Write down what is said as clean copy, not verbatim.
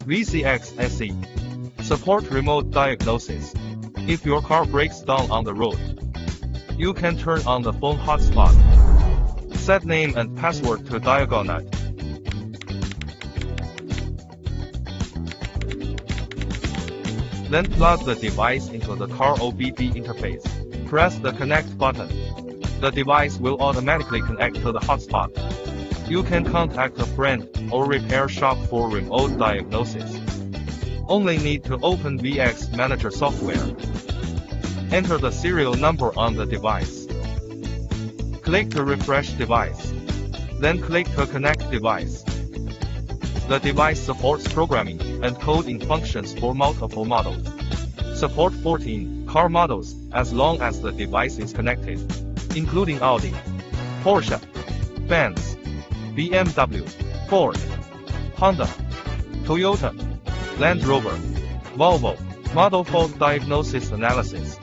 VCX SE. Support remote diagnosis. If your car breaks down on the road, you can turn on the phone hotspot. Set name and password to Diagnose. Then plug the device into the car OBD interface. Press the connect button. The device will automatically connect to the hotspot. You can contact a friend or repair shop for remote diagnosis. Only need to open VX Manager software. Enter the serial number on the device. Click to refresh device. Then click to connect device. The device supports programming and coding functions for multiple models. Support 14 car models as long as the device is connected, including Audi, Porsche, Benz, BMW, Ford, Honda, Toyota, Land Rover, Volvo. Model fault diagnosis analysis.